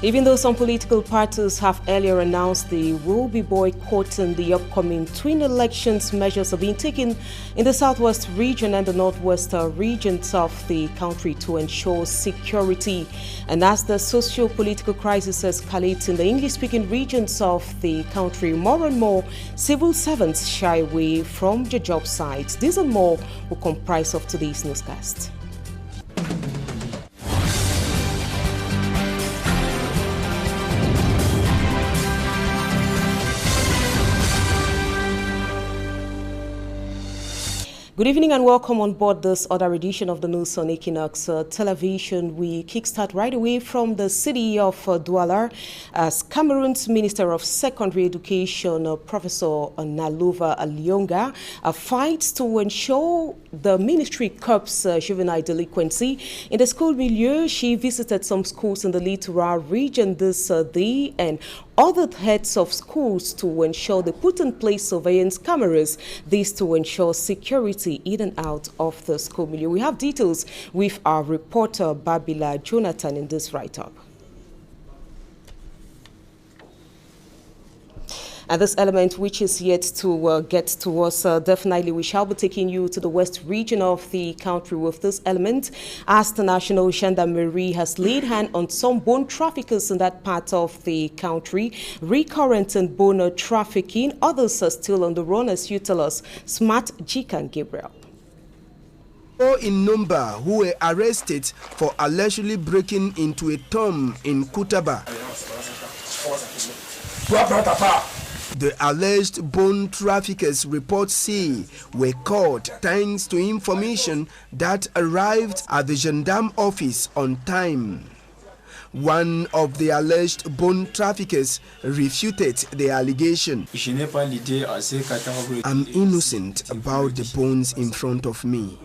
Even though some political parties have earlier announced they will be boycotting the upcoming twin elections, measures are being taken in the southwest region and the northwest regions of the country to ensure security. And as the socio-political crisis escalates in the English-speaking regions of the country, more and more civil servants shy away from their job sites. These and more will comprise of today's newscast. Good evening and welcome on board this other edition of the news on Equinoxe Television. We kickstart right away from the city of Douala as Cameroon's Minister of Secondary Education, Professor Nalova Alionga, fights to ensure the ministry curbs juvenile delinquency. In the school milieu, she visited some schools in the littoral region this day and other heads of schools to ensure they put in place surveillance cameras, this to ensure security in and out of the school milieu. We have details with our reporter Babila Jonathan in this write-up. And this element which is yet to get to us, definitely we shall be taking you to the west region of the country with this element, as the National Gendarmerie has laid hand on some bone traffickers in that part of the country, recurrent in bone trafficking. Others are still on the run, as you tell us, Smart, Jika and Gabriel. Four in number who were arrested for allegedly breaking into a tomb in Kutaba. The alleged bone traffickers, reports say, were caught thanks to information that arrived at the gendarme office on time. One of the alleged bone traffickers refuted the allegation. I'm innocent about the bones in front of me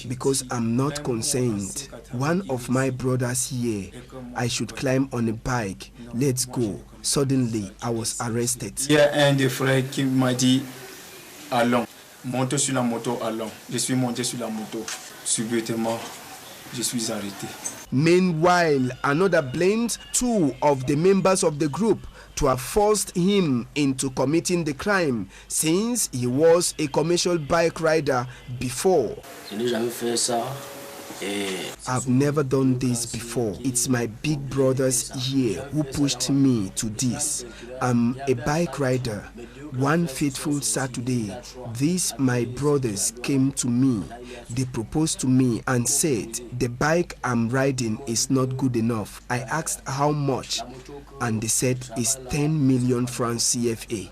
because I'm not concerned. One of my brothers here, I should climb on a bike. Let's go. Suddenly, I was arrested. Il y a un des frères qui m'a dit allons, monte sur la moto, allons. Je suis monté sur la moto. Subitement, je suis arrêté. Meanwhile, another blamed two of the members of the group to have forced him into committing the crime, since he was a commercial bike rider before. I've never done this before. It's my big brothers here who pushed me to this. I'm a bike rider. One fateful Saturday, these my brothers came to me. They proposed to me and said the bike I'm riding is not good enough. I asked how much, and they said it's 10 million francs CFA.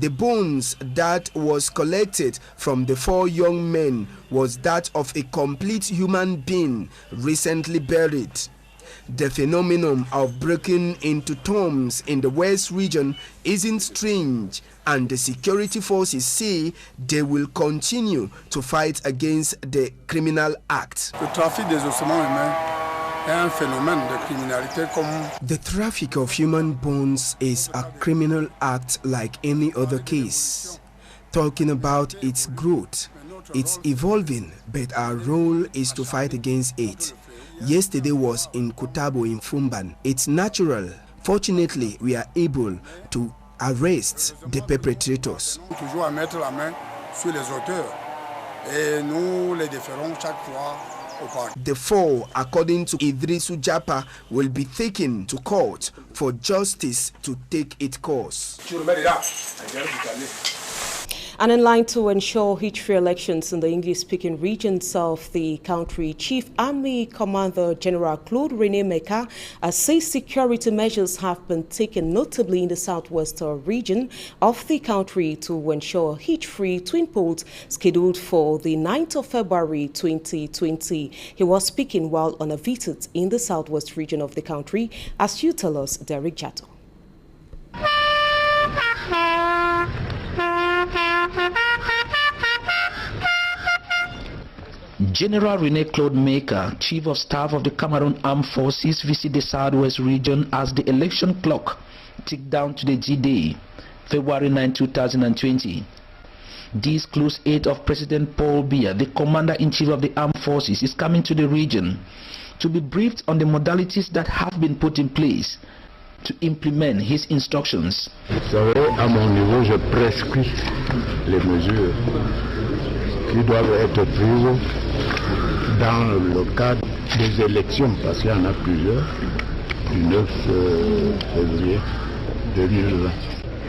The bones that was collected from the four young men was that of a complete human being recently buried. The phenomenon of breaking into tombs in the West region isn't strange, and the security forces say they will continue to fight against the criminal act. The traffic of human bones is a criminal act like any other case. Talking about its growth, it's evolving, but our role is to fight against it. Yesterday was in Kutabo in Fumban. It's natural. Fortunately, we are able to arrest the perpetrators. The four, according to Idrisu Japa, will be taken to court for justice to take its course. And in line to ensure hitch-free elections in the English-speaking regions of the country, Chief Army Commander General Claude René Meka says security measures have been taken, notably in the southwest region of the country, to ensure hitch-free twin polls scheduled for the 9th of February 2020. He was speaking while on a visit in the southwest region of the country, as you tell us, Derek Jato. General René Claude Meka, Chief of Staff of the Cameroon Armed Forces, visited the Southwest region as the election clock ticked down to the D-Day, February 9, 2020. This close aide of President Paul Biya, the Commander-in-Chief of the Armed Forces, is coming to the region to be briefed on the modalities that have been put in place to implement his instructions. Vous savez, à mon niveau, je prescris les mesures qui doivent être prises dans le cadre des élections, parce qu'il y en a plusieurs, du 9 février 2020.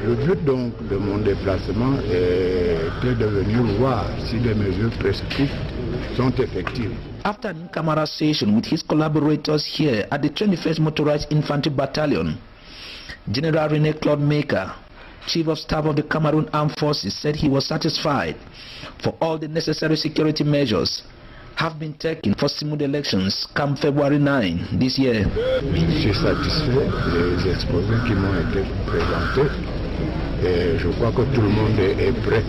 Le but donc de mon déplacement était de venir voir si les mesures prescrites sont effectives. After an in-camera session with his collaborators here at the 21st Motorized Infantry Battalion, General René Claude Maker, Chief of Staff of the Cameroon Armed Forces, said he was satisfied for all the necessary security measures have been taken for smooth elections come February 9 this year. Je suis satisfait des exposés qui m'ont été présentés. Et je crois que tout le monde est prêt.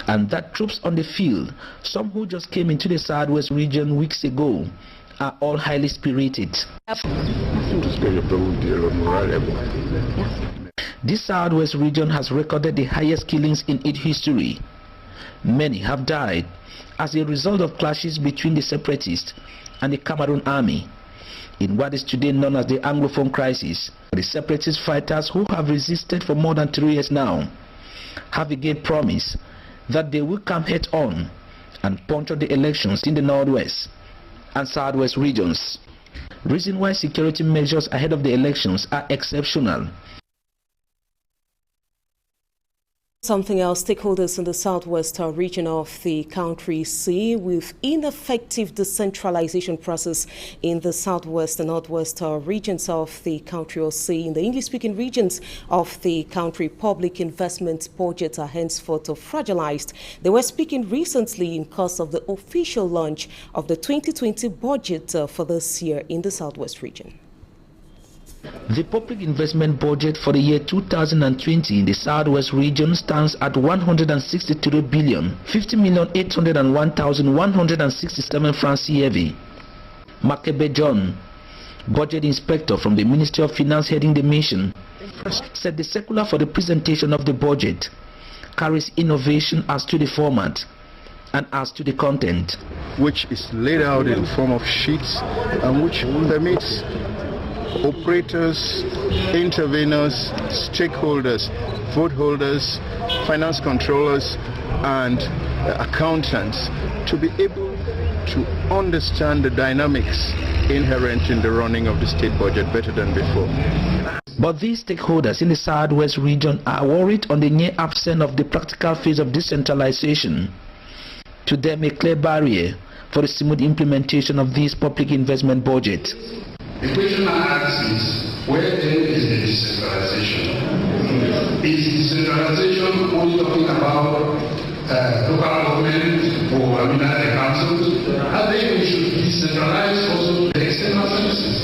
And that troops on the field, some who just came into the Southwest region weeks ago, are all highly spirited. Tout ce que je peux vous dire, le moral est bon. This Southwest region has recorded the highest killings in its history. Many have died as a result of clashes between the separatists and the Cameroon army in what is today known as the Anglophone crisis. The separatist fighters, who have resisted for more than 3 years now, have again promised that they will come head on and puncture the elections in the Northwest and Southwest regions. Reason why security measures ahead of the elections are exceptional. Something else, stakeholders in the southwest region of the country see with ineffective decentralization process in the southwest and northwest regions of the country, or say in the English-speaking regions of the country, public investment budgets are henceforth fragilized. They were speaking recently in course of the official launch of the 2020 budget for this year in the southwest region. The public investment budget for the year 2020 in the Southwest region stands at 163 billion 50,801,167 francs CFA. Makebe John, budget inspector from the Ministry of Finance heading the mission, said the circular for the presentation of the budget carries innovation as to the format and as to the content, which is laid out in the form of sheets and which permits operators, interveners, stakeholders, vote holders, finance controllers and accountants to be able to understand the dynamics inherent in the running of the state budget better than before. But these stakeholders in the Southwest region are worried on the near absence of the practical phase of decentralization. To them, a clear barrier for the smooth implementation of this public investment budget. The question I ask is, where then is the decentralization? Is decentralization only talking about local government or the councils? I think we should decentralize also the external services.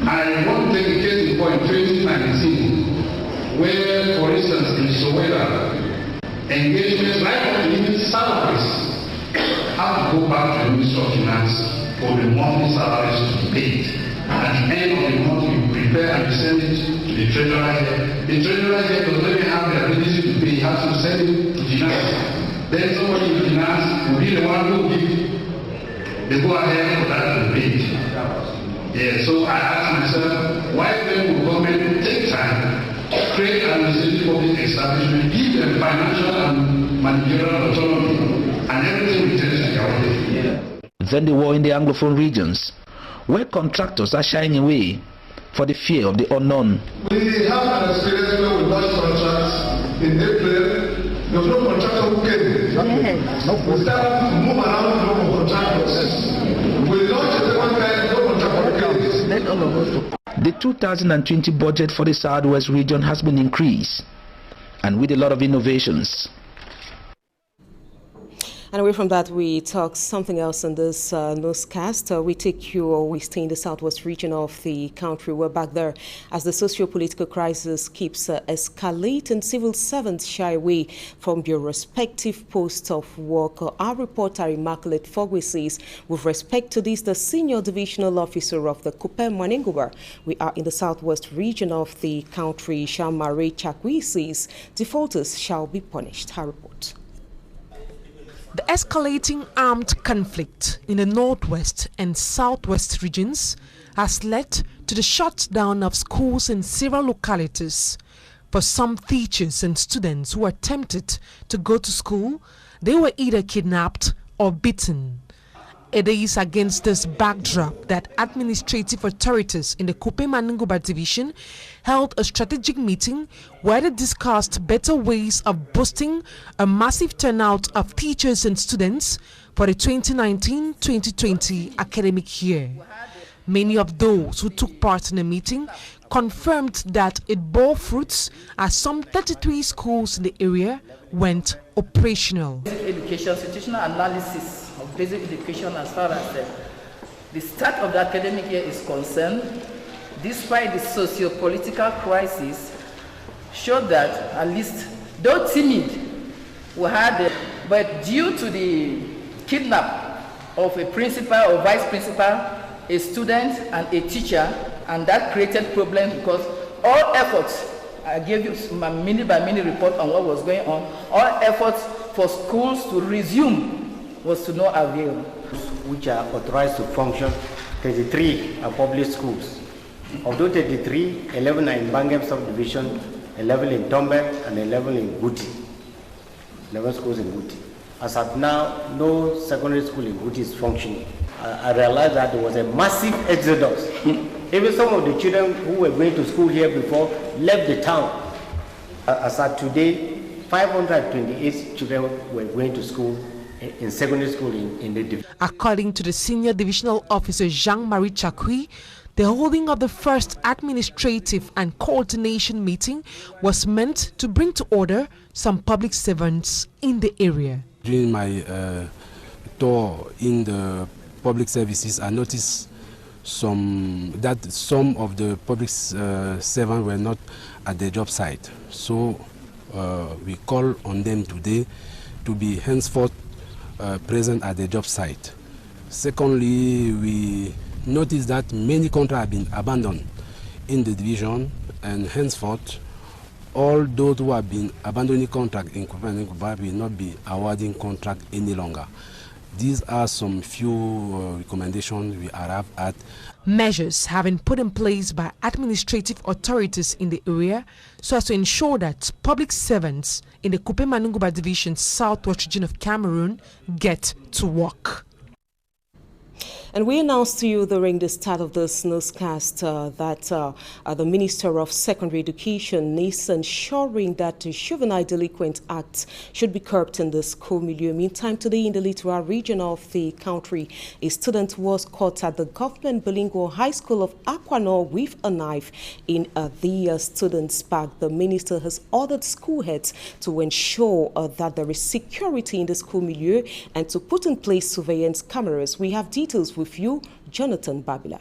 I want to take a case in point 2019, where, for instance, in Soweto, engagements like even salaries have to go back to the Ministry of Finance for the monthly salaries to be paid. At the end of the month, we prepare and send it to the treasurer here. The treasurer here does not even have the ability to pay. He has to send it to finance. Then somebody in finance will be the one who will give the go-ahead for that to be paid. Yeah, so I ask myself, why then will government take time, create an administrative public establishment, give them financial and managerial autonomy, and everything returns to their way. Then the war in the Anglophone regions, where contractors are shying away for the fear of the unknown. We have an experience where we lost contracts in April. There was no contractor who came. We started to move around with no contractors. We launched the one guy, no contractor came. The 2020 budget for the Southwest region has been increased, and with a lot of innovations. And away from that, we talk something else in this newscast. We stay in the southwest region of the country. We're back there as the socio-political crisis keeps escalating. Civil servants shy away from their respective posts of work. Our reporter, Immaculate Fogwe, says, with respect to this, the senior divisional officer of the Kupe Manenguba, we are in the southwest region of the country, Shamare Chakwi, says defaulters shall be punished. Her report. The escalating armed conflict in the northwest and southwest regions has led to the shutdown of schools in several localities. For some teachers and students who attempted to go to school, they were either kidnapped or beaten. It is against this backdrop that administrative authorities in the Kupe Manunguba division held a strategic meeting where they discussed better ways of boosting a massive turnout of teachers and students for the 2019-2020 academic year. Many of those who took part in the meeting confirmed that it bore fruits as some 33 schools in the area went operational. Education, situational analysis of basic education as far as the start of the academic year is concerned, despite the socio-political crisis, showed that at least, though timid, we had, but due to the kidnap of a principal or vice principal, a student and a teacher, and that created problems because all efforts, I gave you a minute by minute report on what was going on, all efforts for schools to resume was to no avail. Which are authorized to function, 33 are public schools. Of those 33, 11 are in Bangam subdivision, 11 in Tombe, and 11 in Guti. 11 schools in Guti. As at now, no secondary school in Guti is functioning. I realized that there was a massive exodus. Even some of the children who were going to school here before left the town. As at today, 528 children were going to school in secondary school in the division. According to the senior divisional officer Jean-Marie Chakui, the holding of the first administrative and coordination meeting was meant to bring to order some public servants in the area. During my tour in the public services, I noticed that some of the public servants were not at the job site. So we call on them today to be henceforth present at the job site. Secondly, we noticed that many contracts have been abandoned in the division, and henceforth all those who have been abandoning contract in Kupe and Nkuba will not be awarding contract any longer. These are some few recommendations we arrived at. Measures have been put in place by administrative authorities in the area so as to ensure that public servants in the Kupe Manunguba Division Southwest region of Cameroon get to work. And we announced to you during the start of this newscast that the Minister of Secondary Education is ensuring that the Juvenile Delinquent Act should be curbed in the school milieu. Meantime, today in the littoral region of the country, a student was caught at the government bilingual high school of Équinoxe with a knife in the student's bag. The minister has ordered school heads to ensure that there is security in the school milieu and to put in place surveillance cameras. We have details with you, Jonathan Babila.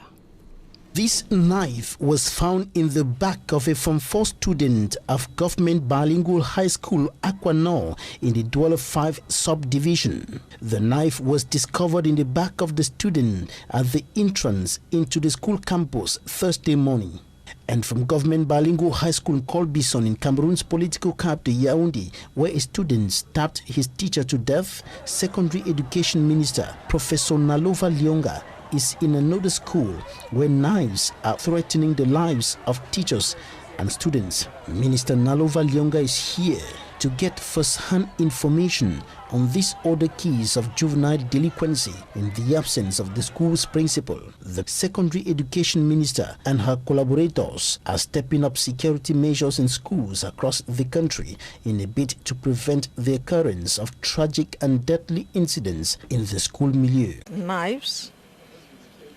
This knife was found in the back of a Form 4 student of Government Bilingual High School Équinoxe in the Douala 5 subdivision. The knife was discovered in the back of the student at the entrance into the school campus Thursday morning. And from Government Bilingual High School in Colbison in Cameroon's political capital Yaoundé, where a student stabbed his teacher to death, Secondary Education Minister Professor Nalova Lyonga is in another school where knives are threatening the lives of teachers and students. Minister Nalova Lyonga is here to get first-hand information on these other keys of juvenile delinquency in the absence of the school's principal. The Secondary Education Minister and her collaborators are stepping up security measures in schools across the country in a bid to prevent the occurrence of tragic and deadly incidents in the school milieu. Knives,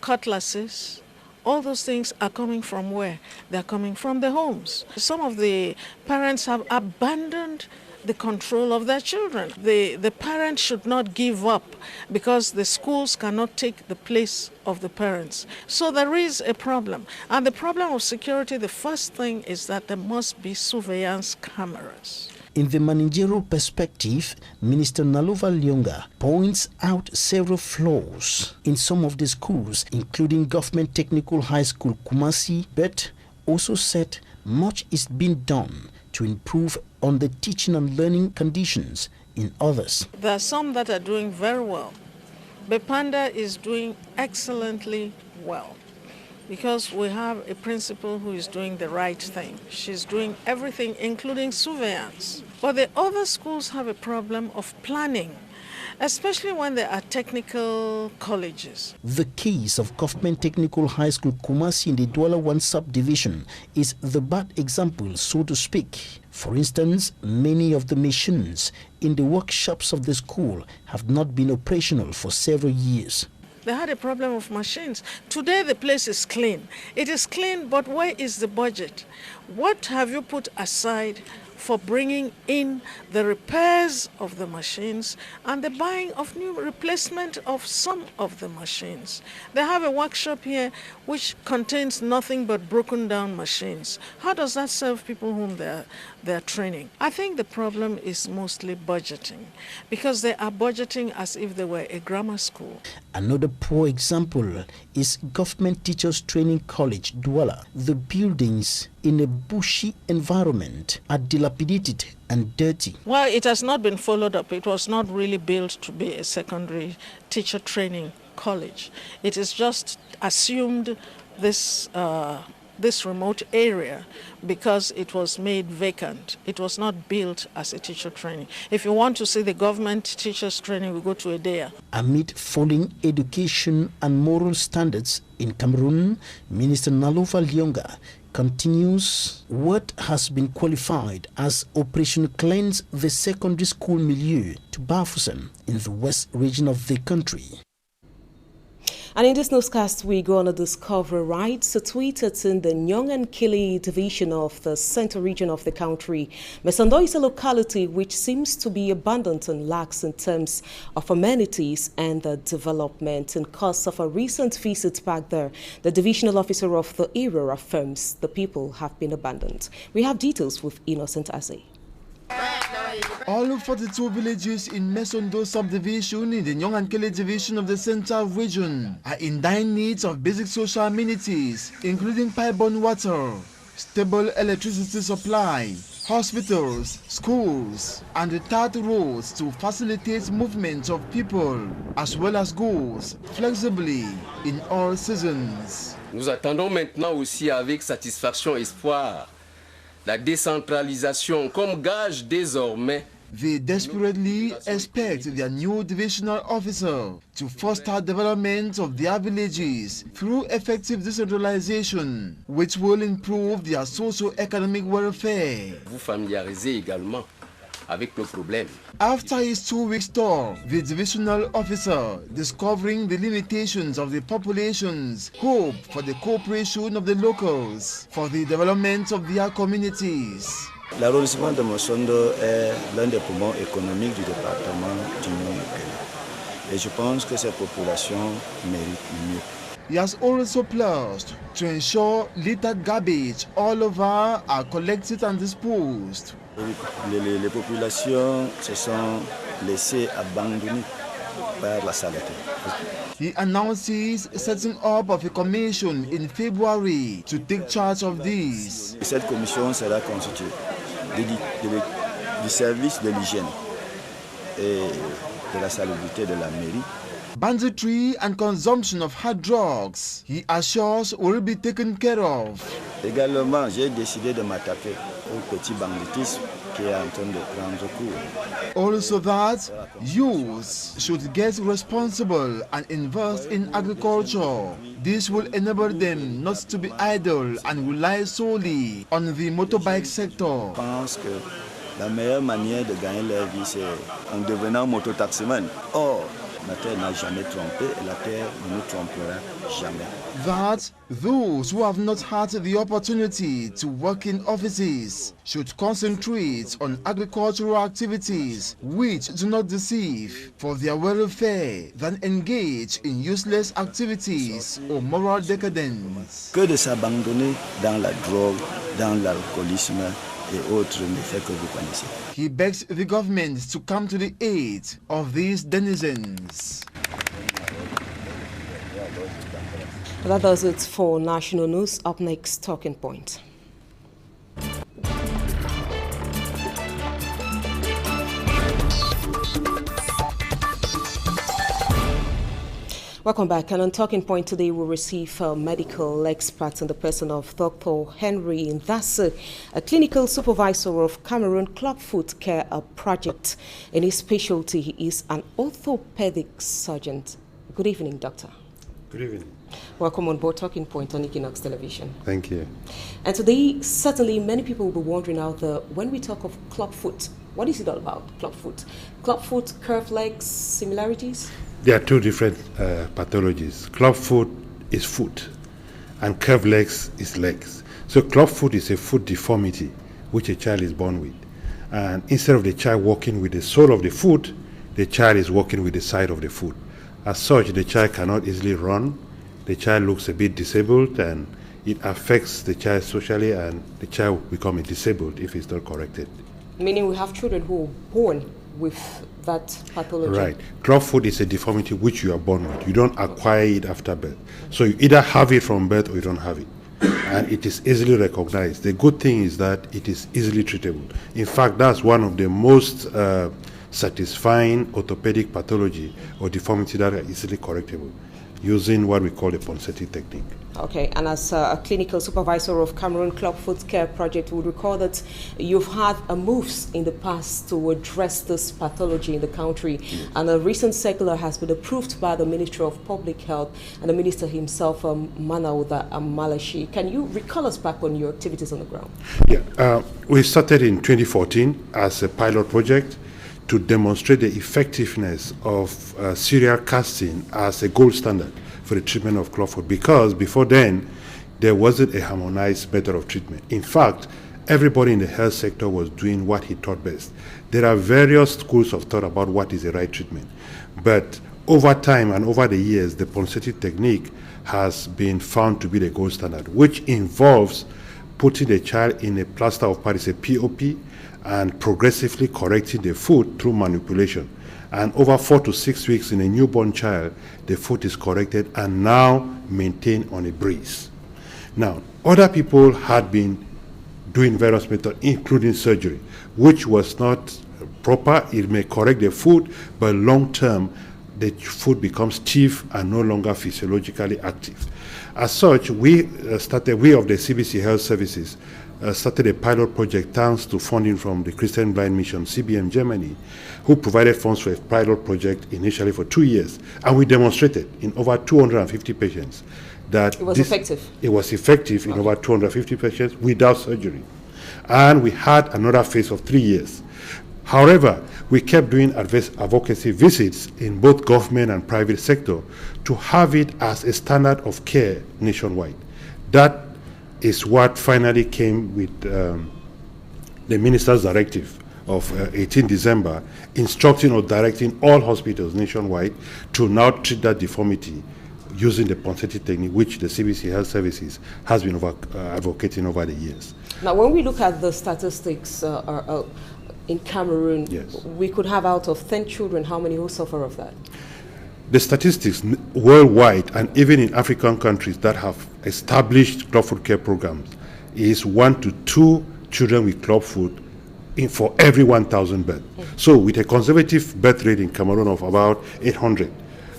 cutlasses, all those things are coming from where? They're coming from the homes. Some of the parents have abandoned the control of their children. The parents should not give up because the schools cannot take the place of the parents. So there is a problem. And the problem of security, the first thing is that there must be surveillance cameras. In the managerial perspective, Minister Nalova Lyonga points out several flaws in some of the schools, including Government Technical High School Kumasi, but also said much is being done to improve on the teaching and learning conditions in others. There are some that are doing very well. Bepanda is doing excellently well because we have a principal who is doing the right thing. She's doing everything, including surveillance. But the other schools have a problem of planning, especially when there are technical colleges. The case of Government Technical High School Kumasi in the Douala 1 subdivision is the bad example, so to speak. For instance, many of the machines in the workshops of the school have not been operational for several years. They had a problem of machines. Today the place is clean. It is clean, but where is the budget? What have you put aside for bringing in the repairs of the machines and the buying of new replacement of some of the machines? They have a workshop here which contains nothing but broken down machines. How does that serve people whom they're training? I think the problem is mostly budgeting, because they are budgeting as if they were a grammar school. Another poor example is Government Teachers Training College, Douala. The buildings in a bushy environment are dilapidated and dirty. Well, it has not been followed up. It was not really built to be a secondary teacher training college. It is just assumed this remote area because it was made vacant. It was not built as a teacher training. If you want to see the government teachers training, we go to Edea. Amid falling education and moral standards in Cameroon, Minister Nalova Lyonga continues what has been qualified as Operation Cleanse the Secondary School Milieu to Bafoussam in the west region of the country. And in this newscast, we go on to discover rights situated in the Nyong and Kili division of the central region of the country. Mesando is a locality which seems to be abandoned and lacks in terms of amenities and development. In course of a recent visit back there, the divisional officer of the area affirms the people have been abandoned. We have details with Innocent Aze. All 42 villages in Mesondo subdivision in the Nyong and Kili division of the central region are in dire need of basic social amenities, including pipe-borne water, stable electricity supply, hospitals, schools, and the tarred roads to facilitate movement of people as well as goods flexibly in all seasons. Nous attendons maintenant aussi avec satisfaction et espoir la décentralisation comme gage désormais. They desperately expect their new divisional officer to foster development of their villages through effective decentralization, which will improve their socio-economic welfare. Vous familiarisez également avec nos problèmes. After his 2-week tour, the divisional officer, discovering the limitations of the populations, hope for the cooperation of the locals for the development of their communities. L'arrondissement de Mesondo est l'un des poumons économiques du département du Nord. Et je pense que ces populations méritent mieux. He has also pledged to ensure littered garbage all over are collected and disposed. Les populations se sont laissées abandonnées par la saleté. He announces setting up of a commission in February to take charge of this. Cette commission sera constituée du service de l'hygiène et de la salubrité de la mairie. Banditry and consumption of hard drugs, he assures, will be taken care of. Également, j'ai décidé de m'attaquer au petit banditisme qui est en train de prendre cours. Also that youths should get responsible and invest in agriculture. This will enable them not to be idle and rely solely on the motorbike sector. Je pense que la meilleure manière de gagner leur vie, c'est en devenant mototaximan. Or, la terre n'a jamais trompé et la terre ne nous trompera jamais. That those who have not had the opportunity to work in offices should concentrate on agricultural activities which do not deceive for their welfare than engage in useless activities or moral decadence. Que de s'abandonner dans la drogue, dans l'alcoolisme et autres méfaits que vous connaissez. He begs the government to come to the aid of these denizens. That does it for national news. Up next, Talking Point. Welcome back. And on Talking Point today, we'll receive medical experts in the person of Dr. Henry Ndase, a clinical supervisor of Cameroon Clubfoot Care Project. And his specialty is an orthopedic surgeon. Good evening, doctor. Good evening. Welcome on board Talking Point on Equinoxe Television. Thank you. And today, certainly many people will be wondering out there, when we talk of clubfoot, what is it all about, clubfoot? Clubfoot, curved legs, similarities? There are two different pathologies. Clubfoot is foot, and curved legs is legs. So clubfoot is a foot deformity which a child is born with. And instead of the child walking with the sole of the foot, the child is walking with the side of the foot. As such, the child cannot easily run. The child looks a bit disabled, and it affects the child socially, and the child will become disabled if it's not corrected. Meaning we have children who are born with that pathology. Right. Clubfoot is a deformity which you are born with. You don't acquire it after birth. So you either have it from birth or you don't have it. And it is easily recognized. The good thing is that it is easily treatable. In fact, that's one of the most satisfying orthopedic pathology or deformity that are easily correctable using what we call the Ponseti technique. Okay, and as a clinical supervisor of Cameroon Clubfoot Care Project, we would recall that you've had moves in the past to address this pathology in the country. Yes. And a recent circular has been approved by the Ministry of Public Health and the Minister himself, Manauda Malashi. Can you recall us back on your activities on the ground? Yeah, we started in 2014 as a pilot project to demonstrate the effectiveness of serial casting as a gold standard for the treatment of clubfoot, because before then there wasn't a harmonized method of treatment. In fact, everybody in the health sector was doing what he thought best. There are various schools of thought about what is the right treatment, but over time and over the years, the Ponseti technique has been found to be the gold standard, which involves putting the child in a plaster of Paris, a POP, and progressively correcting the foot through manipulation. And over 4 to 6 weeks in a newborn child, the foot is corrected and now maintained on a brace. Now, other people had been doing various methods, including surgery, which was not proper. It may correct the foot, but long term, the foot becomes stiff and no longer physiologically active. As such, we of the CBC Health Services started a pilot project thanks to funding from the Christian Blind Mission, CBM Germany, who provided funds for a pilot project initially for 2 years. And we demonstrated in over 250 patients that it was effective. It was effective in over 250 patients without surgery. And we had another phase of 3 years. However, we kept doing advocacy visits in both government and private sector to have it as a standard of care nationwide. That is what finally came with the minister's directive of 18 December, instructing or directing all hospitals nationwide to now treat that deformity using the Ponseti technique, which the CBC Health Services has been advocating over the years. Now, when we look at the statistics in Cameroon, yes, we could have out of 10 children, how many who suffer of that? The statistics worldwide and even in African countries that have established clubfoot care programs is 1 to 2 children with clubfoot for every 1,000 births. So with a conservative birth rate in Cameroon of about 800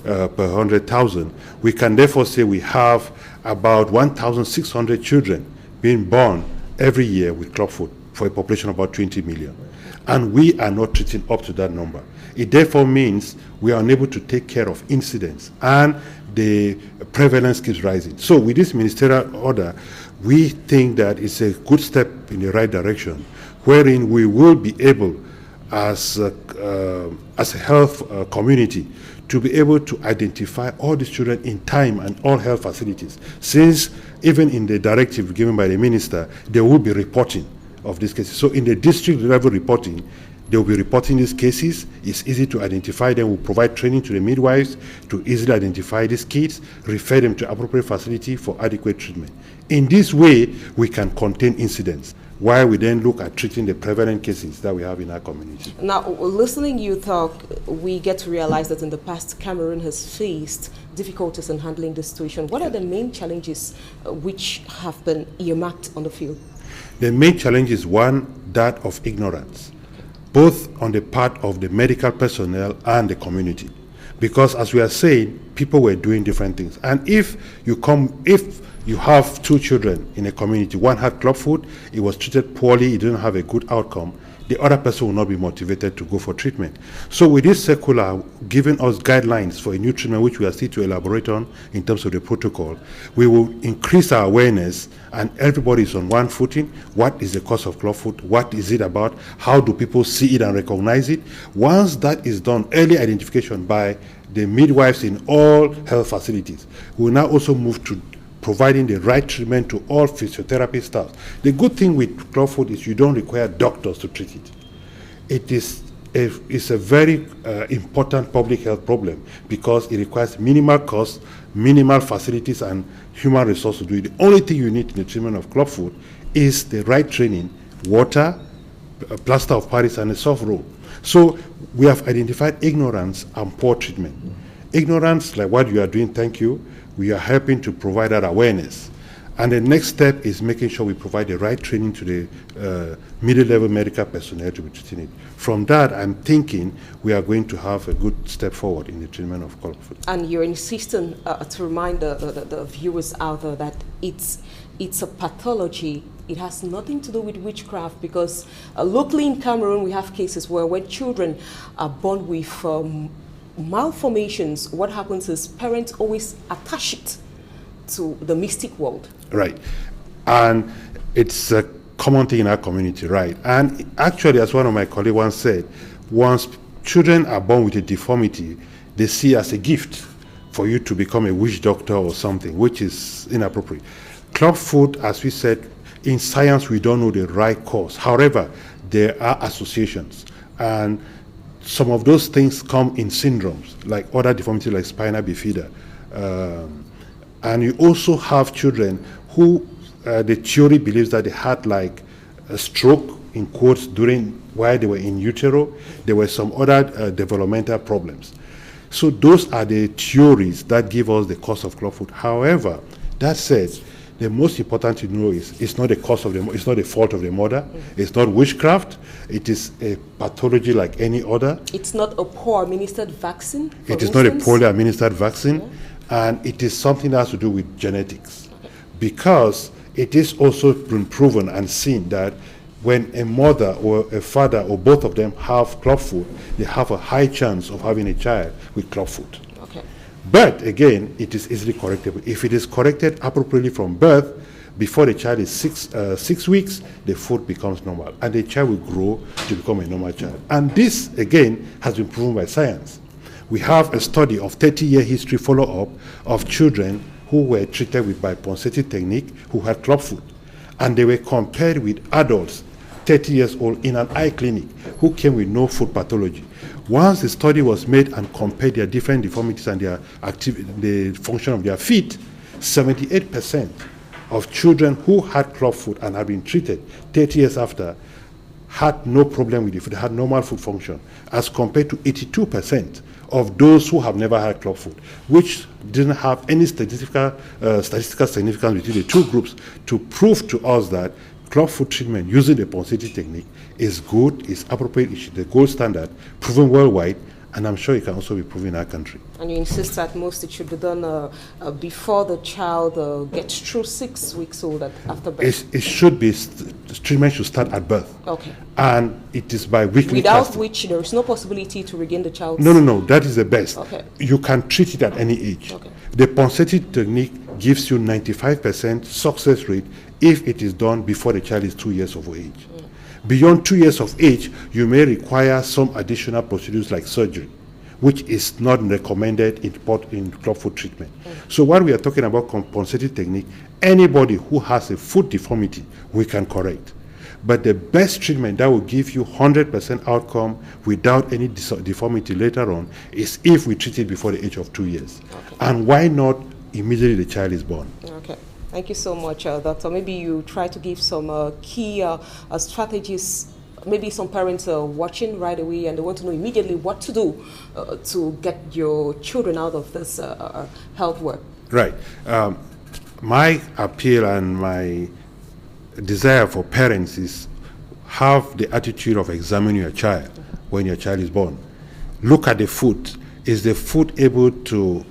per 100,000, we can therefore say we have about 1,600 children being born every year with clubfoot for a population of about 20 million. And we are not treating up to that number. It therefore means we are unable to take care of incidents, and the prevalence keeps rising. So with this ministerial order, we think that it's a good step in the right direction, wherein we will be able, as a health community, to be able to identify all these children in time and all health facilities. Since even in the directive given by the minister, there will be reporting of these cases. So in the district level reporting, they will be reporting these cases. It's easy to identify them. We'll provide training to the midwives to easily identify these kids, refer them to appropriate facility for adequate treatment. In this way, we can contain incidents, while we then look at treating the prevalent cases that we have in our community. Now, listening you talk, we get to realize that in the past, Cameroon has faced difficulties in handling the situation. What are the main challenges which have been earmarked on the field? The main challenge is one, that of ignorance, both on the part of the medical personnel and the community. Because as we are saying, people were doing different things. And if you have two children in a community, one had club foot, it was treated poorly, it didn't have a good outcome, the other person will not be motivated to go for treatment. So with this circular giving us guidelines for a new treatment, which we are still to elaborate on in terms of the protocol, we will increase our awareness and everybody is on one footing. What is the cause of club foot? What is it about? How do people see it and recognize it? Once that is done, early identification by the midwives in all health facilities, we will now also move to providing the right treatment to all physiotherapy staff. The good thing with club foot is you don't require doctors to treat it. It's a very important public health problem because it requires minimal cost, minimal facilities, and human resources to do it. The only thing you need in the treatment of club foot is the right training, water, a plaster of Paris, and a soft roll. So we have identified ignorance and poor treatment. Ignorance, like what you are doing, thank you. We are helping to provide that awareness. And the next step is making sure we provide the right training to the middle-level medical personnel to be treating it. From that, I'm thinking we are going to have a good step forward in the treatment of club foot. And you're insisting to remind the viewers out there that it's a pathology. It has nothing to do with witchcraft, because locally in Cameroon, we have cases where when children are born with malformations, what happens is parents always attach it to the mystic world. Right. And it's a common thing in our community, right? And actually, as one of my colleagues once said, once children are born with a deformity, they see it as a gift for you to become a witch doctor or something, which is inappropriate. Club foot, as we said, in science, we don't know the right cause. However, there are associations. And some of those things come in syndromes, like other deformities like spina bifida. And you also have children who the theory believes that they had like a stroke, in quotes, while they were in utero. There were some other developmental problems. So those are the theories that give us the cause of club foot. However, that said, the most important to know is it's not the cause of it's not the fault of the mother. It's not witchcraft. It is a pathology like any other. It's not a poor administered vaccine. It is not a poorly administered vaccine, and it is something that has to do with genetics, because it is also been proven and seen that when a mother or a father or both of them have club foot, they have a high chance of having a child with club foot. But again, it is easily correctable. If it is corrected appropriately from birth, before the child is 6 weeks, the foot becomes normal, and the child will grow to become a normal child. And this, again, has been proven by science. We have a study of 30-year history follow-up of children who were treated with biponcetic technique who had club foot, and they were compared with adults 30 years old in an eye clinic who came with no foot pathology. Once the study was made and compared their different deformities and their the function of their feet, 78% of children who had club foot and had been treated 30 years after had no problem with it. They had normal foot function, as compared to 82% of those who have never had club foot, which didn't have any statistical significance between the two groups, to prove to us that club foot treatment using the Ponseti technique is good, is appropriate, it's the gold standard, proven worldwide, and I'm sure it can also be proven in our country. And you insist that most it should be done before the child gets through 6 weeks old after birth? It should be, treatment should start at birth. Okay. And it is by weekly Without testing. which there is no possibility to regain the child's... No, that is the best. Okay. You can treat it at any age. Okay. The Ponseti technique gives you 95% success rate if it is done before the child is 2 years of age. Beyond 2 years of age, you may require some additional procedures like surgery, which is not recommended in club foot treatment. So when we are talking about compensated technique, anybody who has a foot deformity, we can correct. But the best treatment that will give you 100% outcome without any deformity later on is if we treat it before the age of 2 years. Okay. And why not immediately the child is born? Okay. Thank you so much, Doctor. Maybe you try to give some key strategies. Maybe some parents are watching right away and they want to know immediately what to do to get your children out of this health work. Right. My appeal and my desire for parents is have the attitude of examining your child when your child is born. Look at the foot. is the foot able to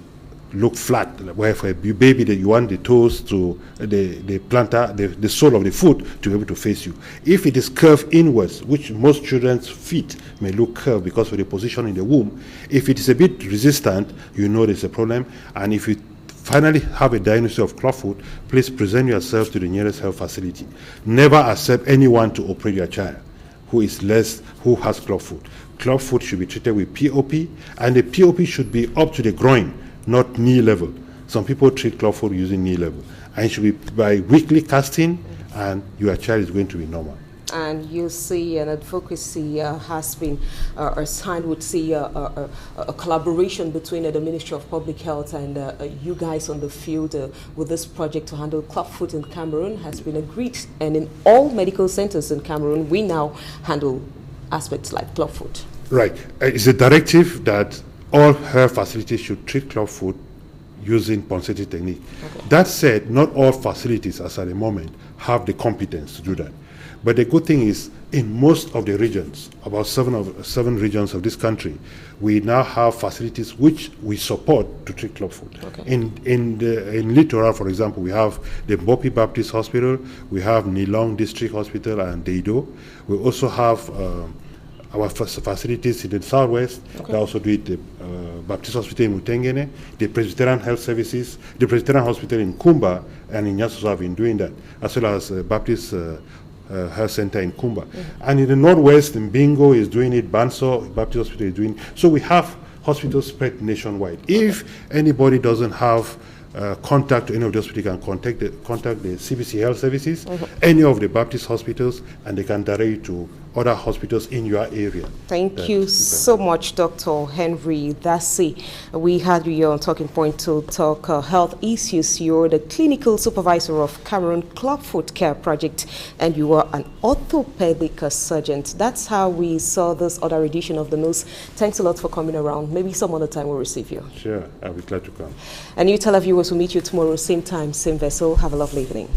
look flat, where for a baby that you want the toes to the plantar, the sole of the foot to be able to face you. If it is curved inwards, which most children's feet may look curved because of the position in the womb, if it is a bit resistant, you know there's a problem. And if you finally have a diagnosis of clubfoot, please present yourself to the nearest health facility. Never accept anyone to operate your child who has clubfoot. Clubfoot should be treated with POP, and the POP should be up to the groin, not knee level. Some people treat clubfoot using knee level, and it should be by weekly casting, and your child is going to be normal. And you see an advocacy has been signed with a collaboration between the Ministry of Public Health and you guys on the field with this project to handle clubfoot in Cameroon has been agreed. And in all medical centers in Cameroon, we now handle aspects like clubfoot. Right. It's a directive that all health facilities should treat clubfoot using Ponseti technique. Okay. That said, not all facilities, as at the moment, have the competence to do that. But the good thing is, in most of the regions, about seven regions of this country, we now have facilities which we support to treat clubfoot. Okay. In Littoral, for example, we have the Mbopi Baptist Hospital, we have Nilong District Hospital and Deido. We also have our facilities in the southwest. Okay. They also do it, the Baptist Hospital in Mutengene, the Presbyterian Health Services, the Presbyterian Hospital in Kumba, and in Nyasusa have been doing that, as well as Baptist Health Center in Kumba. Mm-hmm. And in the northwest, in Bingo is doing it, Banso Baptist Hospital is doing it. So we have hospitals spread nationwide. Okay. If anybody doesn't have contact to any of the hospitals, can contact the CBC Health Services, any of the Baptist hospitals, and they can direct you to other hospitals in your area. Thank you so much, Dr. Henry Dassi. We had you on Talking Point to talk health issues. You're the clinical supervisor of Cameroon Clubfoot Care Project, and you are an orthopedic surgeon. That's how we saw this other edition of the news. Thanks a lot for coming around. Maybe some other time we'll receive you. Sure, I'll be glad to come. And you tell our viewers we'll meet you tomorrow, same time, same vessel. Have a lovely evening.